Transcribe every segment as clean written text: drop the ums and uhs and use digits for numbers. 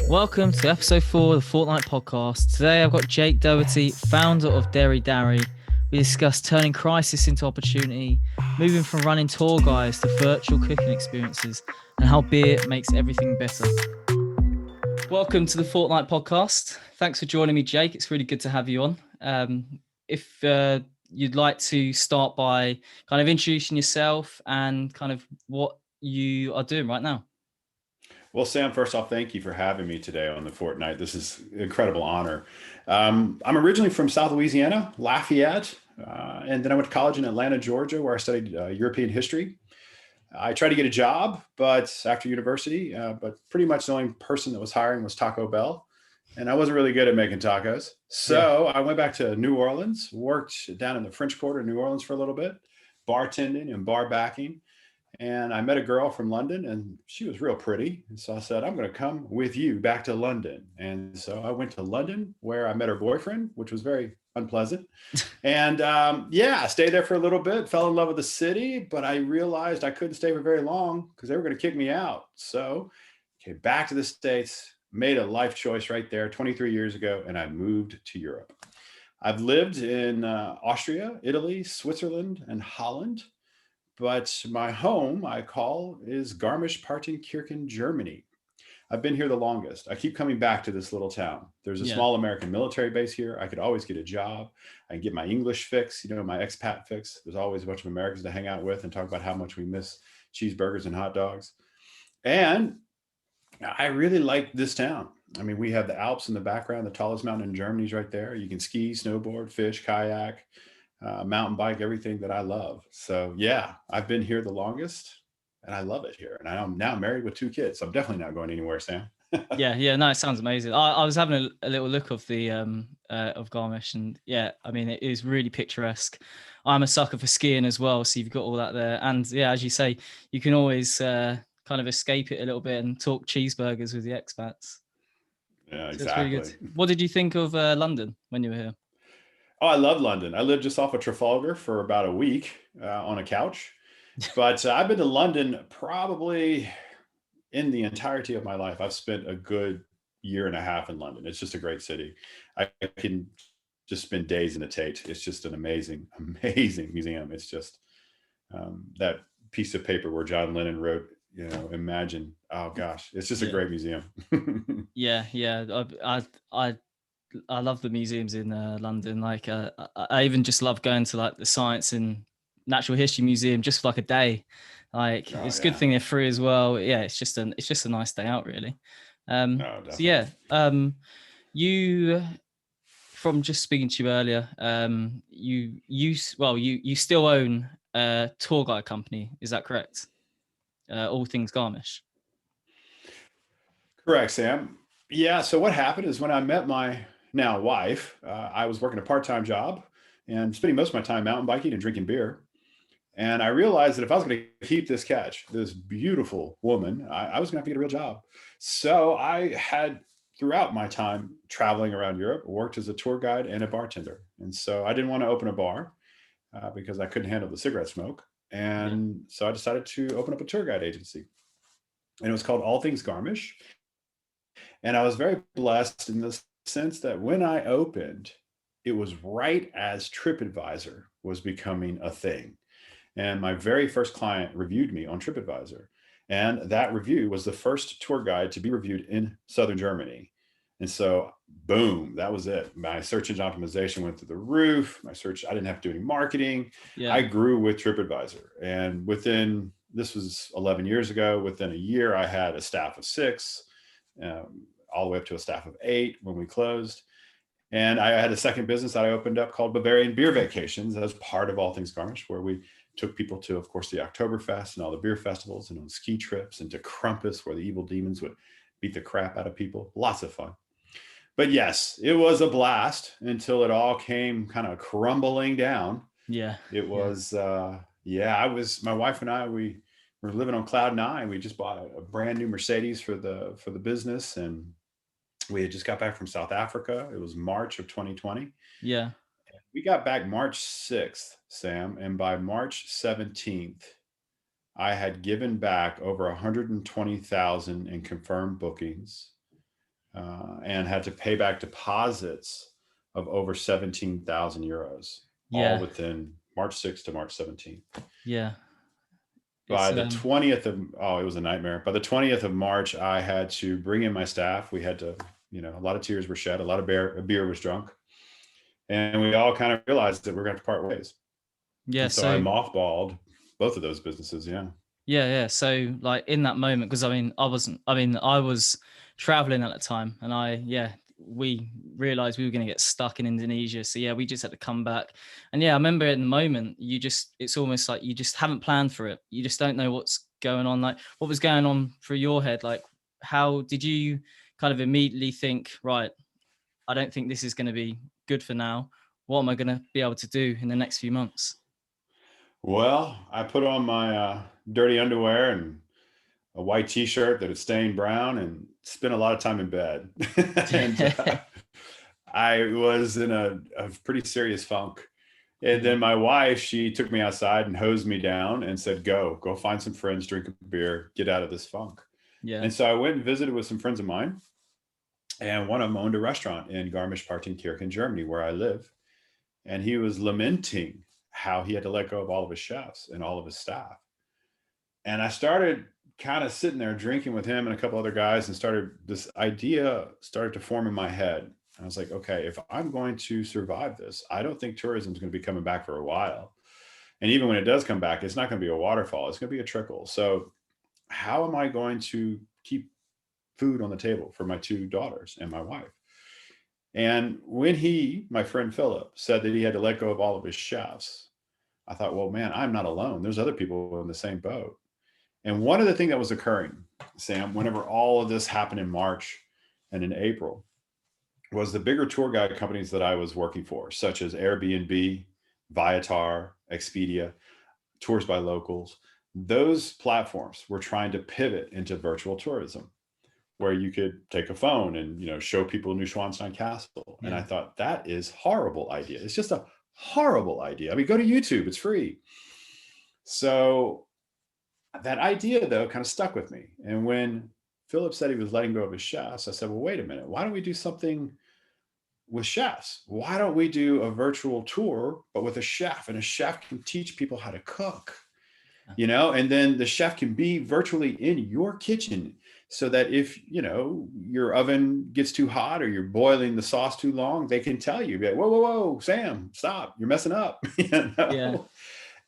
Welcome to episode 4 of the Fortnight Podcast. Today I've got Jake Doherty, founder of Deri Dari. We discuss turning crisis into opportunity, moving from running tour guides to virtual cooking experiences, and how beer makes everything better. Welcome to the Fortnight Podcast. Thanks for joining me, Jake. It's really good to have you on. If you'd like to start by kind of introducing yourself and kind of what you are doing right now. Well, Sam, first off, thank you for having me today on the Fortnight. This is an incredible honor. I'm originally from South Louisiana, Lafayette, and then I went to college in Atlanta, Georgia, where I studied European history. I tried to get a job, but after university, but pretty much the only person that was hiring was Taco Bell, and I wasn't really good at making tacos. Yeah. So I went back to New Orleans, worked down in the French Quarter of New Orleans for a little bit, bartending and bar backing. And I met a girl from London and she was real pretty. And so I said, I'm going to come with you back to London. And so I went to London where I met her boyfriend, which was very unpleasant. And I stayed there for a little bit, fell in love with the city, but I realized I couldn't stay for very long because they were going to kick me out. So came back to the States, made a life choice right there 23 years ago, and I moved to Europe. I've lived in Austria, Italy, Switzerland, and Holland. But my home, I call, is Garmisch-Partenkirchen, Germany. I've been here the longest. I keep coming back to this little town. There's a small American military base here. I could always get a job. I can get my English fix, my expat fix. There's always a bunch of Americans to hang out with and talk about how much we miss cheeseburgers and hot dogs. And I really like this town. I mean, we have the Alps in the background. The tallest mountain in Germany is right there. You can ski, snowboard, fish, kayak, mountain bike, everything that I love. So yeah, I've been here the longest and I love it here. And I'm now married with 2 kids. So I'm definitely not going anywhere, Sam. Yeah. No, it sounds amazing. I was having a little look of the of Garmisch, and yeah, I mean it is really picturesque. I'm a sucker for skiing as well, so you've got all that there. And yeah, as you say, you can always kind of escape it a little bit and talk cheeseburgers with the expats. Yeah, So it's really good. exactly. What did you think of London when you were here? Oh, I love London. I lived just off of Trafalgar for about a week on a couch. But I've been to London probably in the entirety of my life. I've spent a good year and a half in London. It's just a great city. I can just spend days in the Tate. It's just an amazing, amazing museum. It's just that piece of paper where John Lennon wrote, imagine. Oh gosh, it's just a great museum. Yeah. I love the museums in London. Like, I even just love going to like the Science and Natural History Museum just for like a day. Like, Oh it's a good yeah. thing they're free as well. Yeah, it's just a nice day out, really. Oh, So definitely. yeah, you from just speaking to you earlier, you still own a tour guide company. Is that correct? All things Garmisch. Correct, Sam. Yeah. So what happened is when I met my now wife, I was working a part-time job and spending most of my time mountain biking and drinking beer. And I realized that if I was going to keep this catch, this beautiful woman, I was going to have to get a real job. So I had, throughout my time traveling around Europe, worked as a tour guide and a bartender. And so I didn't want to open a bar because I couldn't handle the cigarette smoke. Yeah. And so I decided to open up a tour guide agency. And it was called All Things Garmisch. And I was very blessed in the sense that when I opened, it was right as TripAdvisor was becoming a thing. And my very first client reviewed me on TripAdvisor. And that review was the first tour guide to be reviewed in Southern Germany. And so, boom, that was it. My search engine optimization went through the roof. I didn't have to do any marketing. Yeah. I grew with TripAdvisor. And this was 11 years ago, within a year, I had a staff of 6, all the way up to a staff of 8 when we closed. And I had a second business that I opened up called Bavarian Beer Vacations as part of All Things Garmisch, where we took people to, of course, the Oktoberfest and all the beer festivals and on ski trips and to Krampus, where the evil demons would beat the crap out of people. Lots of fun. But yes, it was a blast until it all came kind of crumbling down. Yeah. It was, my wife and I, we were living on cloud 9. We just bought a brand new Mercedes for the business. And we had just got back from South Africa. It was March of 2020. Yeah. We got back March 6th, Sam, and by March 17th, I had given back over 120,000 in confirmed bookings. and had to pay back deposits of over 17,000 euros, all Yeah. within March 6th to March 17th. Yeah. By It's the 20th of, oh, it was a nightmare. By the 20th of March, I had to bring in my staff. We had to, a lot of tears were shed, a lot of beer was drunk. And we all kind of realized that we're going to have to part ways. yeah. And so I So mothballed both of those businesses. Yeah. yeah. So like in that moment, because I was traveling at the time, and we realized we were going to get stuck in Indonesia. So yeah, we just had to come back. And yeah, I remember in the moment, it's almost like you just haven't planned for it. You just don't know what's going on. Like what was going on through your head? Like how did you kind of immediately think, right, I don't think this is going to be good for now. What am I going to be able to do in the next few months? Well, I put on my dirty underwear and a white t-shirt that had stained brown and spent a lot of time in bed. And I was in a pretty serious funk. And then my wife, she took me outside and hosed me down and said, go find some friends, drink a beer, get out of this funk. Yeah. And so I went and visited with some friends of mine. And one of them owned a restaurant in Garmisch-Partenkirchen, Germany, where I live. And he was lamenting how he had to let go of all of his chefs and all of his staff. And I started kind of sitting there drinking with him and a couple other guys, and this idea started to form in my head. I was like, okay, if I'm going to survive this, I don't think tourism is going to be coming back for a while. And even when it does come back, it's not going to be a waterfall. It's going to be a trickle. So how am I going to keep food on the table for my two daughters and my wife? And when my friend Philip, said that he had to let go of all of his chefs, I thought, well, man, I'm not alone. There's other people in the same boat. And one of the things that was occurring, Sam, whenever all of this happened in March and in April, was the bigger tour guide companies that I was working for, such as Airbnb, Viator, Expedia, Tours by Locals. Those platforms were trying to pivot into virtual tourism, where you could take a phone and show people Neuschwanstein Castle. Yeah. And I thought, that is a horrible idea. It's just a horrible idea. I mean, go to YouTube, it's free. So that idea, though, kind of stuck with me. And when Philip said he was letting go of his chefs, I said, well, wait a minute. Why don't we do something with chefs? Why don't we do a virtual tour, but with a chef? And a chef can teach people how to cook, and then the chef can be virtually in your kitchen, so that if, your oven gets too hot or you're boiling the sauce too long, they can tell you, whoa, Sam, stop, you're messing up. Yeah.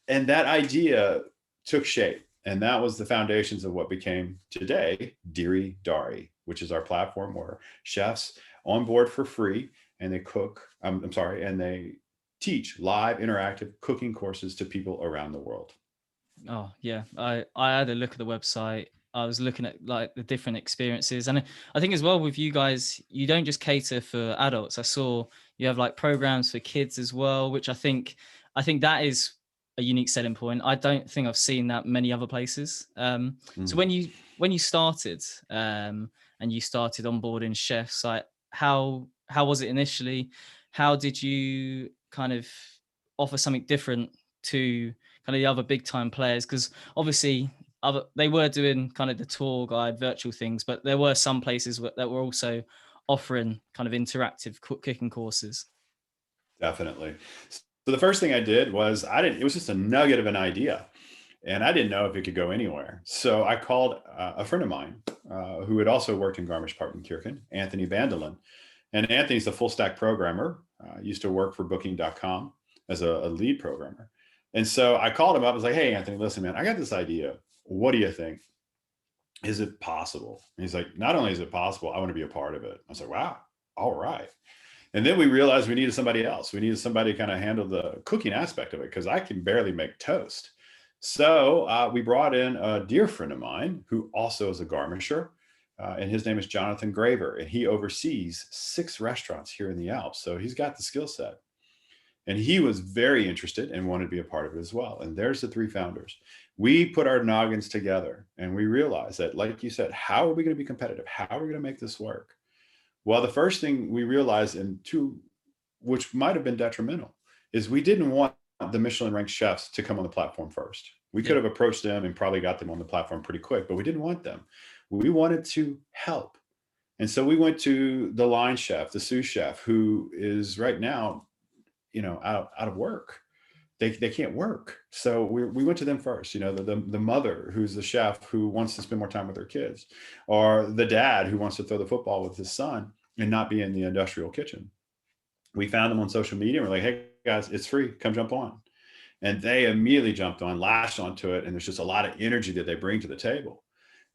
And that idea took shape. And that was the foundations of what became today Deri Dari, which is our platform where chefs on board for free, and they cook, and they teach live interactive cooking courses to people around the world. Oh yeah. I had a look at the website. I was looking at like the different experiences. And I think as well with you guys, you don't just cater for adults. I saw you have like programs for kids as well, which I think that is a unique selling point. I don't think I've seen that many other places. So when you started and you started onboarding chefs, like how was it initially? How did you kind of offer something different to kind of the other big time players? Because obviously they were doing kind of the tour guide virtual things, but there were some places that were also offering kind of interactive cooking courses. Definitely. So the first thing I did was it was just a nugget of an idea, and I didn't know if it could go anywhere. So I called a friend of mine who had also worked in Garmisch-Partenkirchen, Anthony Vandelin. And Anthony's a full stack programmer, used to work for booking.com as a lead programmer. And so I called him up. I was like, hey, Anthony, listen, man, I got this idea. What do you think? Is it possible? And he's like, not only is it possible, I want to be a part of it. I was like, wow, all right. And then we realized we needed somebody else. We needed somebody to kind of handle the cooking aspect of it, because I can barely make toast. So we brought in a dear friend of mine who also is a Garmischer, and his name is Jonathan Graver, and he oversees 6 restaurants here in the Alps. So he's got the skill set. And he was very interested and wanted to be a part of it as well. And there's the 3 founders. We put our noggins together and we realized that, like you said, how are we going to be competitive? How are we going to make this work? Well, the first thing we realized, which might have been detrimental, is we didn't want the Michelin ranked chefs to come on the platform first. We could have approached them and probably got them on the platform pretty quick, but we didn't want them. We wanted to help And so we went to the line chef, the sous chef, who is right now, out of work. They can't work. So we went to them first, the mother who's the chef who wants to spend more time with her kids, or the dad who wants to throw the football with his son and not be in the industrial kitchen. We found them on social media. And we're like, hey guys, it's free. Come jump on. And they immediately jumped on, lashed onto it. And there's just a lot of energy that they bring to the table.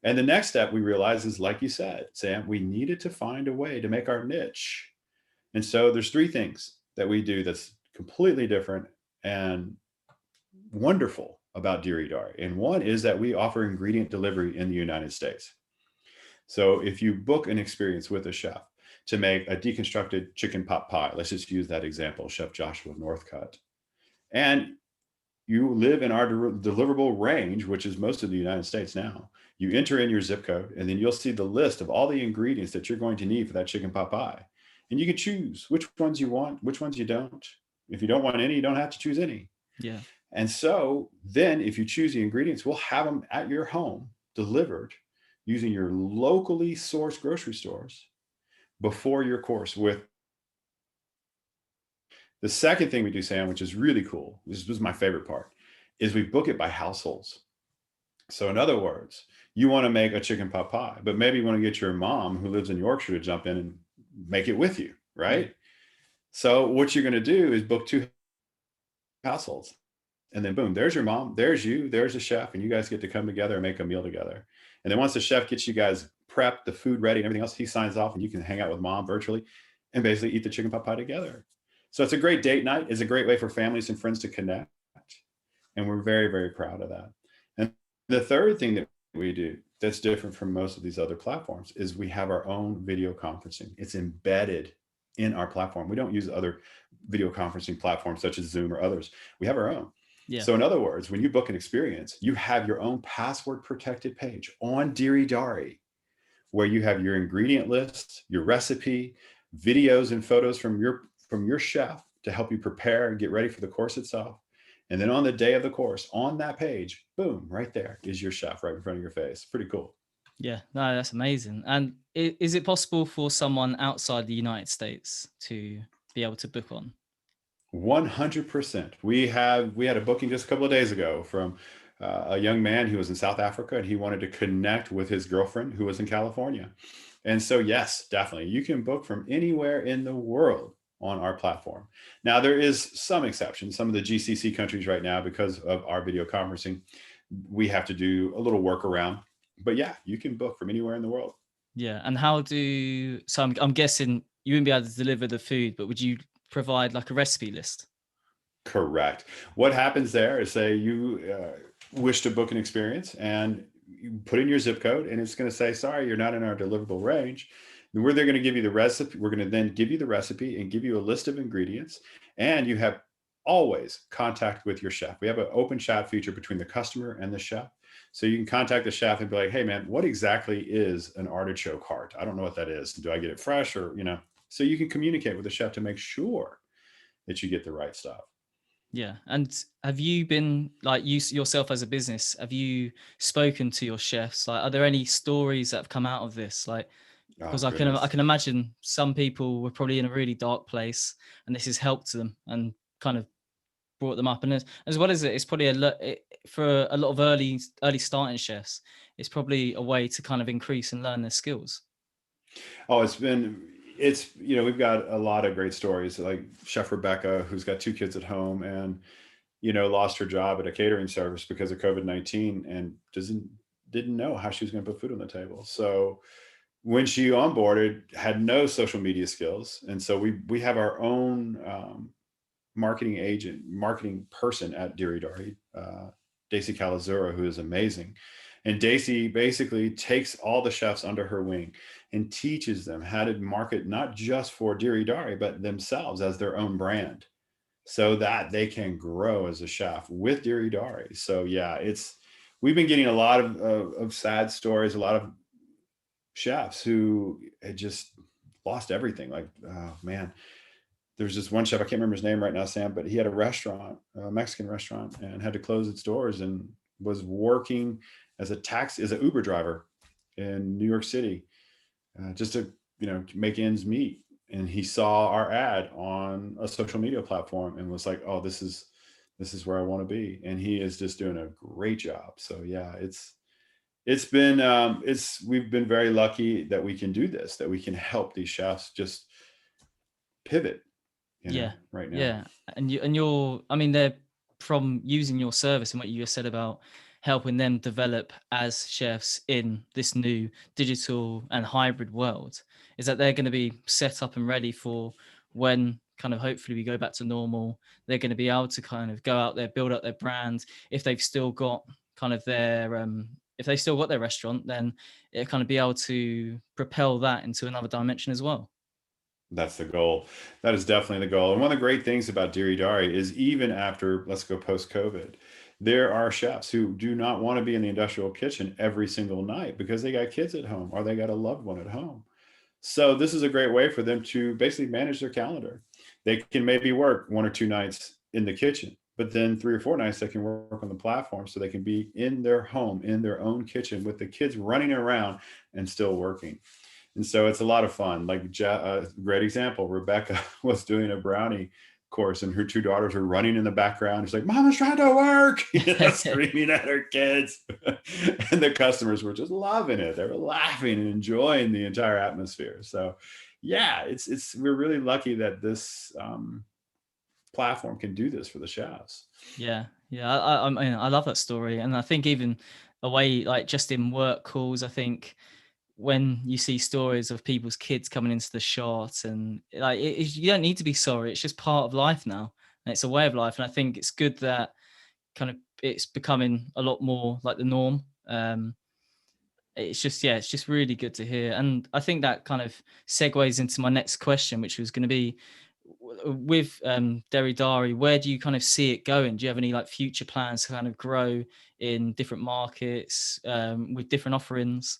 And the next step we realized is, like you said, Sam, we needed to find a way to make our niche. And so there's three things that we do that's completely different and wonderful about Deri Dari. And one is that we offer ingredient delivery in the United States. So if you book an experience with a chef to make a deconstructed chicken pot pie, let's just use that example, Chef Joshua Northcutt, and you live in our deliverable range, which is most of the United States now, you enter in your zip code, and then you'll see the list of all the ingredients that you're going to need for that chicken pot pie. And you can choose which ones you want, which ones you don't. If you don't want any, you don't have to choose any. Yeah. And so then if you choose the ingredients, we'll have them at your home delivered using your locally sourced grocery stores before your course. With the second thing we do, Sam, which is really cool, this was my favorite part, is we book it by households. So in other words, you want to make a chicken pot pie, but maybe you want to get your mom who lives in Yorkshire to jump in and make it with you, right? Mm-hmm. So what you're going to do is book 2 households. And then boom, there's your mom, there's you, there's the chef, and you guys get to come together and make a meal together. And then once the chef gets you guys prepped, the food ready and everything else, he signs off and you can hang out with mom virtually and basically eat the chicken pot pie together. So it's a great date night. It's a great way for families and friends to connect. And we're very, very proud of that. And the third thing that we do that's different from most of these other platforms is we have our own video conferencing. It's embedded in our platform. We don't use other video conferencing platforms such as Zoom or others. We have our own. Yeah. So in other words, when you book an experience, you have your own password protected page on Deri Dari, where you have your ingredient list, your recipe, videos and photos from your chef to help you prepare and get ready for the course itself. And then on the day of the course, on that page, boom, right there is your chef right in front of your face. Pretty cool. Yeah, no, that's amazing. And is it possible for someone outside the United States to be able to book on? 100%. We had a booking just a couple of days ago from a young man who was in South Africa, and he wanted to connect with his girlfriend who was in California. And so, yes, definitely, you can book from anywhere in the world on our platform. Now, there is some exceptions. Some of the GCC countries right now, because of our video conferencing, we have to do a little workaround. But yeah, you can book from anywhere in the world. Yeah. And so I'm guessing you wouldn't be able to deliver the food, but would you provide like a recipe list? Correct. What happens there is, say you wish to book an experience and you put in your zip code, and it's going to say, sorry, you're not in our deliverable range. And they're going to give you the recipe. We're going to then give you the recipe and give you a list of ingredients. And you have always contact with your chef. We have an open chat feature between the customer and the chef. So you can contact the chef and be like, hey man, what exactly is an artichoke heart? I don't know what that is. Do I get it fresh or, so you can communicate with the chef to make sure that you get the right stuff. Yeah. And have you been, like, you yourself as a business, have you spoken to your chefs? Like, are there any stories that have come out of this? Like, because I can imagine some people were probably in a really dark place and this has helped them and kind of brought them up. And as well as it's probably for a lot of early starting chefs, it's probably a way to kind of increase and learn their skills. Oh, we've got a lot of great stories, like Chef Rebecca, who's got 2 kids at home and, lost her job at a catering service because of COVID-19 and didn't know how she was going to put food on the table. So when she onboarded, had no social media skills. And so we have our own marketing person at Deri Dari, Daisy Calazura, who is amazing. And Daisy basically takes all the chefs under her wing and teaches them how to market, not just for Deri Dari, but themselves as their own brand, so that they can grow as a chef with Deri Dari. So yeah, we've been getting a lot of sad stories, a lot of chefs who had just lost everything. Like, oh man, there's just one chef, I can't remember his name right now, Sam, but he had a restaurant, a Mexican restaurant, and had to close its doors and was working as an Uber driver in New York City just to, make ends meet. And he saw our ad on a social media platform and was like, oh, this is where I want to be. And he is just doing a great job. So yeah, it's been we've been very lucky that we can do this, that we can help these chefs just pivot, Yeah, right now. yeah, and I mean, they're from using your service and what you just said about helping them develop as chefs in this new digital and hybrid world, is that they're going to be set up and ready for when kind of hopefully we go back to normal. They're going to be able to kind of go out there, build up their brand. If they've still got kind of their if they still got their restaurant, then it kind of be able to propel that into another dimension as well. That's the goal. That is definitely the goal. And one of the great things about Deri Dari is even after, let's go post COVID, there are chefs who do not want to be in the industrial kitchen every single night because they got kids at home or they got a loved one at home. So this is a great way for them to basically manage their calendar. They can maybe work 1 or 2 nights in the kitchen, but then 3 or 4 nights they can work on the platform so they can be in their home, in their own kitchen with the kids running around and still working. And so it's a lot of fun. Like great example, Rebecca was doing a brownie course and her 2 daughters were running in the background. She's like, Mama's trying to work, screaming at her kids. And the customers were just loving it. They were laughing and enjoying the entire atmosphere. So yeah, we're really lucky that this platform can do this for the chefs. Yeah, yeah. I mean, I love that story, and I think even away, like just in work calls, I think when you see stories of people's kids coming into the shot, and like you don't need to be sorry. It's just part of life now, and it's a way of life. And I think it's good that kind of it's becoming a lot more like the norm. It's just yeah, it's just really good to hear, and I think that kind of segues into my next question, which was going to be with Deri Dari, where do you kind of see it going? Do you have any like future plans to kind of grow in different markets with different offerings?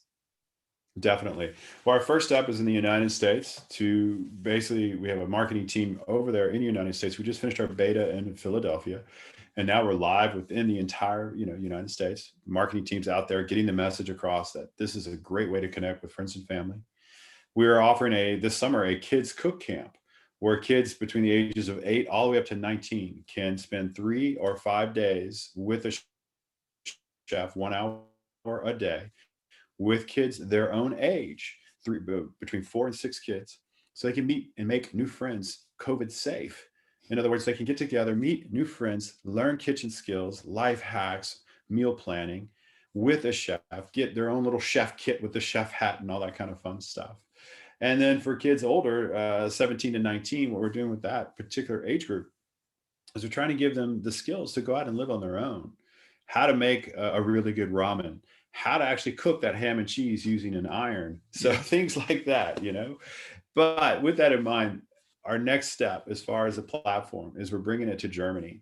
Definitely. Well, our first step is in the United States to basically, we have a marketing team over there in the United States. We just finished our beta in Philadelphia, and now we're live within the entire, United States. Marketing teams out there getting the message across that this is a great way to connect with friends and family. We are offering this summer a kids cook camp where kids between the ages of 8 all the way up to 19 can spend 3 or 5 days with a chef, 1 hour a day with kids their own age, between 4 and 6 kids, so they can meet and make new friends, COVID safe. In other words, they can get together, meet new friends, learn kitchen skills, life hacks, meal planning with a chef, get their own little chef kit with the chef hat and all that kind of fun stuff. And then for kids older, 17 to 19, what we're doing with that particular age group is we're trying to give them the skills to go out and live on their own, how to make a really good ramen, how to actually cook that ham and cheese using an iron. So things like that. But with that in mind, our next step as far as a platform is we're bringing it to Germany.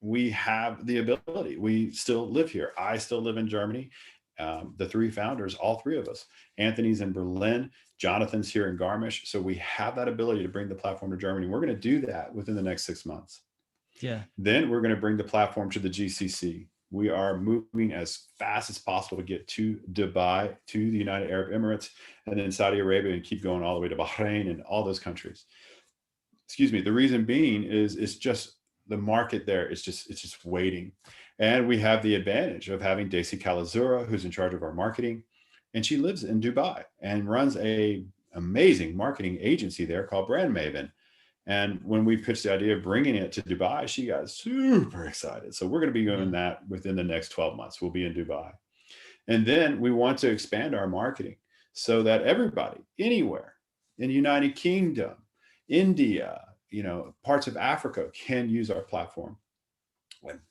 We have the ability. We still live here. I still live in Germany. The 3 founders, all 3 of us, Anthony's in Berlin, Jonathan's here in Garmisch. So we have that ability to bring the platform to Germany. We're going to do that within the next 6 months. Yeah. Then we're going to bring the platform to the GCC. We are moving as fast as possible to get to Dubai, to the United Arab Emirates, and then Saudi Arabia, and keep going all the way to Bahrain and all those countries. Excuse me. The reason being is it's just the market there. It's just waiting. And we have the advantage of having Daisy Calazura, who's in charge of our marketing. And she lives in Dubai and runs a amazing marketing agency there called Brand Maven. And when we pitched the idea of bringing it to Dubai, she got super excited. So we're going to be doing that within the next 12 months. We'll be in Dubai. And then we want to expand our marketing so that everybody, anywhere in the United Kingdom, India, parts of Africa can use our platform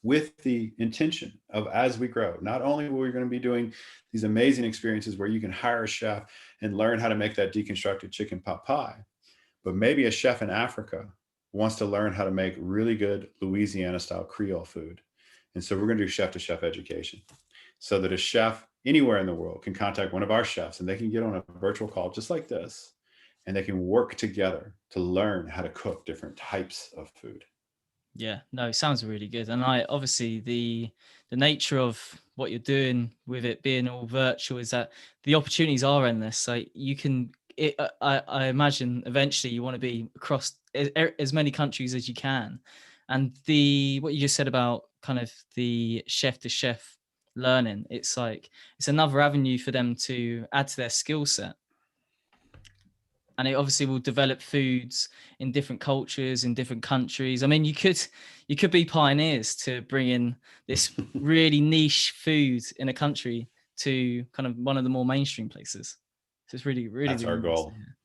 with the intention of, as we grow, not only will we going to be doing these amazing experiences where you can hire a chef and learn how to make that deconstructed chicken pot pie, but maybe a chef in Africa wants to learn how to make really good Louisiana style Creole food. And so we're going to do chef to chef education so that a chef anywhere in the world can contact one of our chefs and they can get on a virtual call just like this, and they can work together to learn how to cook different types of food. Yeah, no, it sounds really good. And I obviously the nature of what you're doing with it being all virtual is that the opportunities are endless. So you can I imagine eventually you want to be across as many countries as you can. And the what you just said about kind of the chef to chef learning, it's like it's another avenue for them to add to their skill set, and it obviously will develop foods in different cultures in different countries. I mean, you could be pioneers to bring in this really niche food in a country to kind of one of the more mainstream places. So it's really really That's our really nice to goal. hear.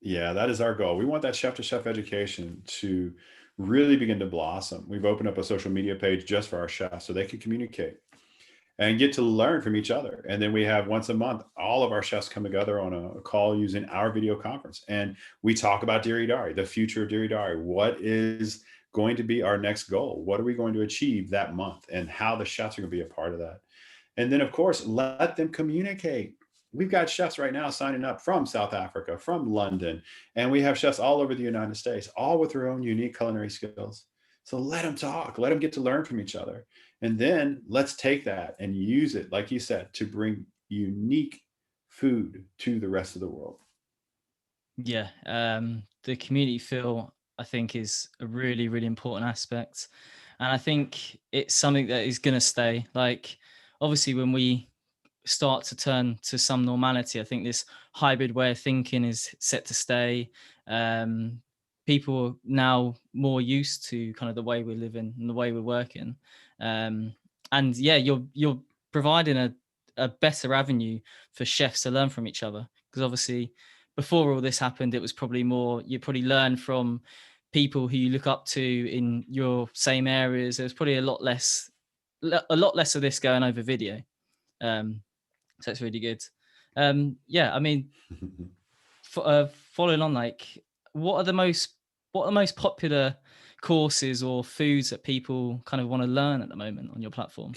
Yeah, that is our goal. We want that chef to chef education to really begin to blossom. We've opened up a social media page just for our chefs so they can communicate and get to learn from each other. And then we have once a month, all of our chefs come together on a call using our video conference. And we talk about Deri Dari, the future of Deri Dari. What is going to be our next goal? What are we going to achieve that month? And how the chefs are going to be a part of that. And then, of course, let them communicate. We've got chefs right now signing up from South Africa, from London, and we have chefs all over the United States, all with their own unique culinary skills. So let them talk, let them get to learn from each other. And then let's take that and use it, like you said, to bring unique food to the rest of the world. Yeah, the community feel I think is a really really important aspect, and I think it's something that is going to stay. Like obviously when we start to turn to some normality, I think this hybrid way of thinking is set to stay. Um, People are now more used to kind of the way we're living and the way we're working. Um, and yeah, you're providing a better avenue for chefs to learn from each other, because obviously before all this happened, it was probably more you probably learn from people who you look up to in your same areas. There was probably a lot less of this going over video. Um, so it's really good. Yeah, I mean, following on, like, what are the most what are the most popular courses or foods that people kind of want to learn at the moment on your platform?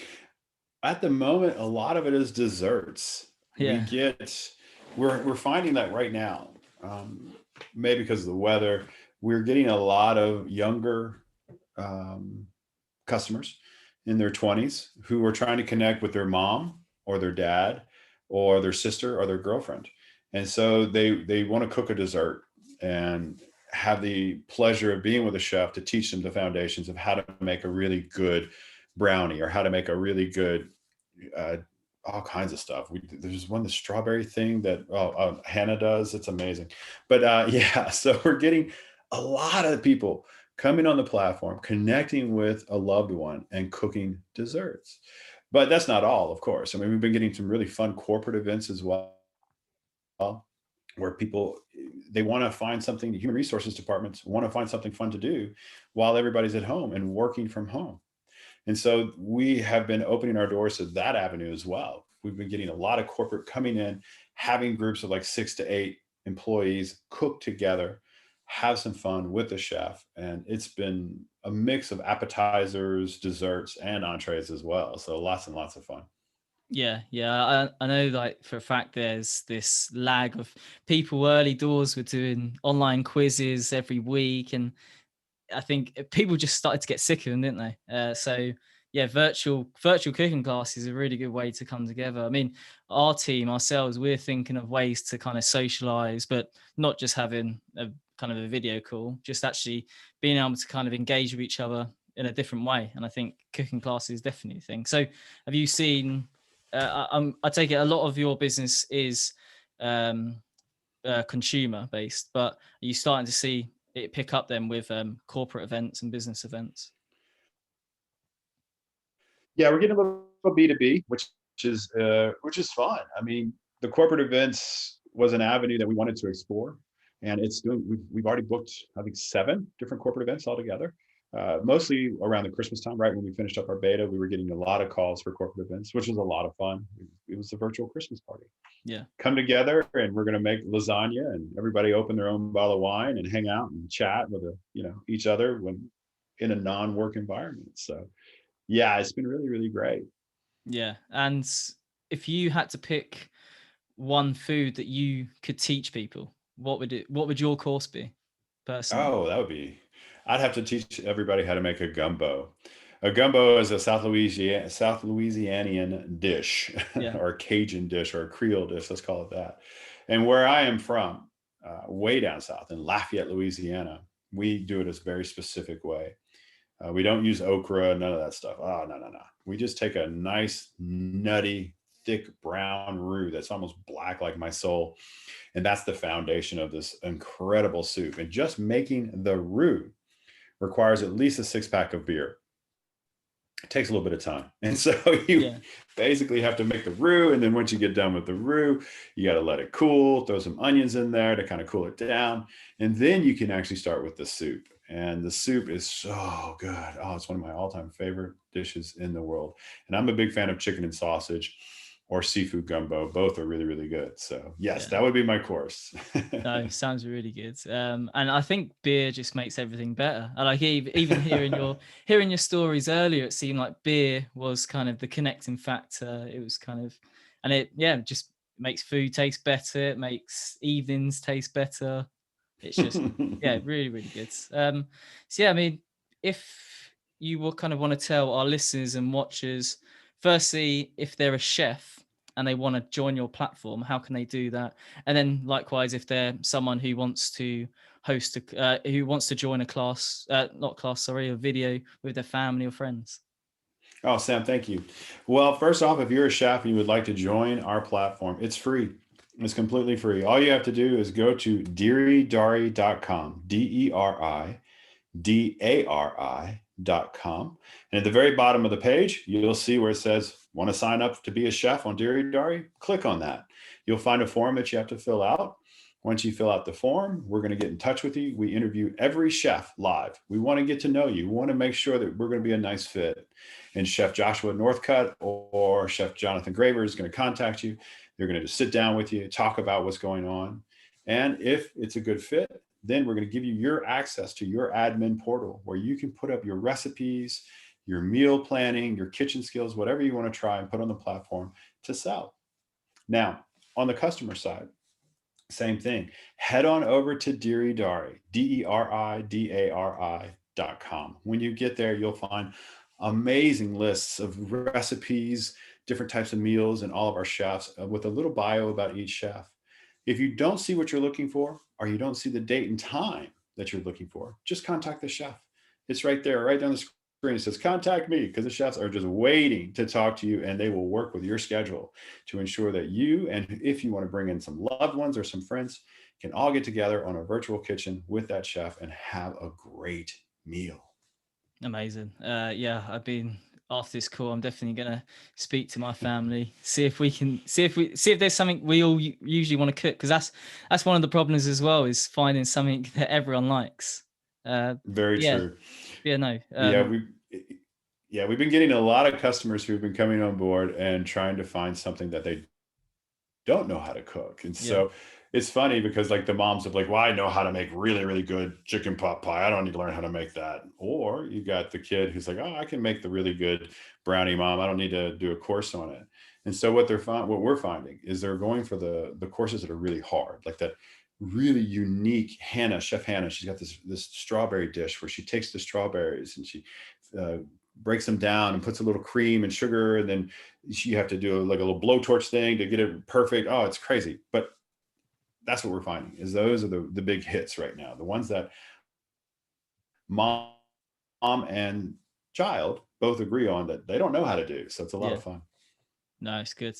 At the moment, a lot of it is desserts. We Yeah, get we're finding that right now, um, maybe because of the weather, we're getting a lot of younger um, customers in their 20s who are trying to connect with their mom or their dad or their sister or their girlfriend, and so they want to cook a dessert and have the pleasure of being with a chef to teach them the foundations of how to make a really good brownie or how to make a really good uh, all kinds of stuff. There's one, the strawberry thing that Hannah does. It's amazing. But yeah, so we're getting a lot of people coming on the platform, connecting with a loved one and cooking desserts. But that's not all, of course. I mean, we've been getting some really fun corporate events as well, where people they want to find something. The human resources departments want to find something fun to do while everybody's at home and working from home. And so we have been opening our doors to that avenue as well. We've been getting a lot of corporate coming in, having groups of like 6 to 8 employees cook together, have some fun with the chef. And it's been a mix of appetizers, desserts, and entrees as well. So lots and lots of fun. yeah. I know, like for a fact, there's this lag of people early doors were doing online quizzes every week, and I think people just started to get sick of them, didn't they? So yeah, virtual cooking class is a really good way to come together. I mean, our team ourselves, we're thinking of ways to kind of socialize, but not just having a kind of a video call, just actually being able to kind of engage with each other in a different way. And I think cooking class is definitely a thing. So have you seen? I take it a lot of your business is um, consumer based, but are you starting to see it pick up then with corporate events and business events? Yeah, we're getting a little B2B, which is fun. I mean, the corporate events was an avenue that we wanted to explore, and it's doing. We've already booked, I think, 7 different corporate events altogether. Mostly around the Christmas time, right when we finished up our beta, we were getting a lot of calls for corporate events, which was a lot of fun. It was a virtual Christmas party. Yeah, Come together, and we're going to make lasagna, and everybody open their own bottle of wine and hang out and chat with each other when in a non-work environment. So yeah, it's been really, really great. yeah. And if you had to pick one food that you could teach people, what would your course be personally? Oh, that would be. I'd have to teach everybody how to make a gumbo. A gumbo is a South Louisianian dish, Yeah. or a Cajun dish, or a Creole dish. Let's call it that. And where I am from, way down south in Lafayette, Louisiana, we do it a very specific way. We don't use okra, none of that stuff. Oh, no, no, no. We just take a nice, nutty, thick brown roux that's almost black like my soul. And that's the foundation of this incredible soup. And just making the roux requires at least a 6-pack of beer. It takes a little bit of time. And so you basically have to make the roux. And then once you get done with the roux, you got to let it cool, throw some onions in there to kind of cool it down. And then you can actually start with the soup. And the soup is so good. Oh, it's one of my all-time favorite dishes in the world. And I'm a big fan of chicken and sausage or seafood gumbo. Both are really, really good. So yes, that would be my course. No, sounds really good. And I think beer just makes everything better. I like even hearing your stories earlier, it seemed like beer was kind of the connecting factor. It was kind of, and it just makes food taste better. It makes evenings taste better. It's just really, really good. So yeah, I mean, if you will kind of want to tell our listeners and watchers, firstly, if they're a chef and they want to join your platform, how can they do that? And then likewise, if they're someone who wants to host who wants to join a class, a video with their family or friends. Oh, Sam, thank you. Well, first off, if you're a chef and you would like to join our platform, it's free. It's completely free. All you have to do is go to deridari.com, DERIDARI.com. And at the very bottom of the page, you'll see where it says, want to sign up to be a chef on Deri Dari? Click on that. You'll find a form that you have to fill out. Once you fill out the form, we're going to get in touch with you. We interview every chef live. We want to get to know you. We want to make sure that we're going to be a nice fit. And Chef Joshua Northcutt or Chef Jonathan Graver is going to contact you. They're going to just sit down with you, talk about what's going on. And if it's a good fit, then we're going to give you your access to your admin portal where you can put up your recipes, your meal planning, your kitchen skills, whatever you want to try and put on the platform to sell. Now, on the customer side, same thing. Head on over to Deri Dari, DERIDARI.com. When you get there, you'll find amazing lists of recipes, different types of meals, and all of our chefs with a little bio about each chef. If you don't see what you're looking for, or you don't see the date and time that you're looking for, just contact the chef. It's right there, right down the screen. It says, contact me, because the chefs are just waiting to talk to you, and they will work with your schedule to ensure that you, and if you want to bring in some loved ones or some friends, can all get together on a virtual kitchen with that chef and have a great meal. Amazing. I've been after this call. I'm definitely going to speak to my family, see if there's something we all usually want to cook, because that's one of the problems as well, is finding something that everyone likes. Very true. We've been getting a lot of customers who've been coming on board and trying to find something that they don't know how to cook. And so it's funny because like the moms are like, well, I know how to make really, really good chicken pot pie. I don't need to learn how to make that. Or you got the kid who's like, oh, I can make the really good brownie, mom. I don't need to do a course on it. And so what we're finding is they're going for the courses that are really hard, like that really unique Chef Hannah. She's got this strawberry dish where she takes the strawberries and she breaks them down and puts a little cream and sugar. And then you have to do like a little blowtorch thing to get it perfect. Oh, it's crazy. But that's what we're finding is those are the big hits right now. The ones that mom and child both agree on that they don't know how to do. So it's a lot of fun. No, it's good.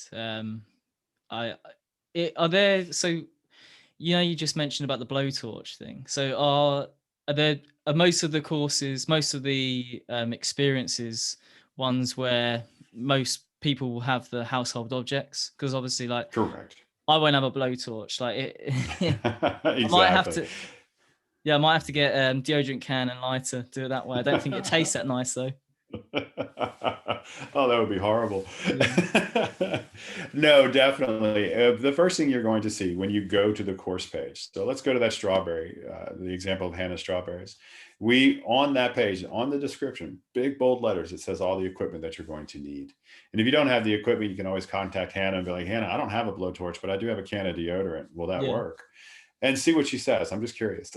You just mentioned about the blowtorch thing. So are most of the courses, most of the experiences, ones where most people will have the household objects? Because obviously, like, correct, I won't have a blowtorch. Like it, exactly. I might have to get deodorant can and lighter. Do it that way. I don't think it tastes that nice though. Oh, that would be horrible. No, definitely. The first thing you're going to see when you go to the course page. So let's go to that strawberry, the example of Hannah's strawberries. On that page, on the description, big bold letters, it says all the equipment that you're going to need. And if you don't have the equipment, you can always contact Hannah and be like, Hannah, I don't have a blowtorch, but I do have a can of deodorant. Will that work? and see what she says. I'm just curious.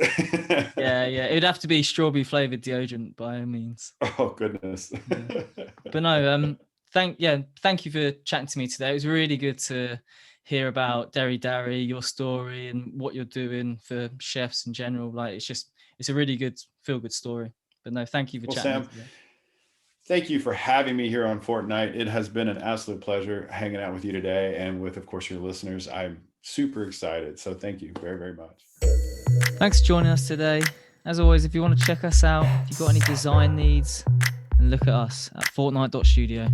Yeah. It would have to be strawberry flavored deodorant by all means. Oh goodness. Yeah. But no, thank you for chatting to me today. It was really good to hear about Deri Dari, your story, and what you're doing for chefs in general. Like it's a really good feel good story. But no, thank you for chatting. Sam, thank you for having me here on Fortnight. It has been an absolute pleasure hanging out with you today, and with, of course, your listeners. I'm super excited. So thank you very, very much. Thanks for joining us today. As always, if you want to check us out, if you've got any design needs, then look at us at fortnight.studio.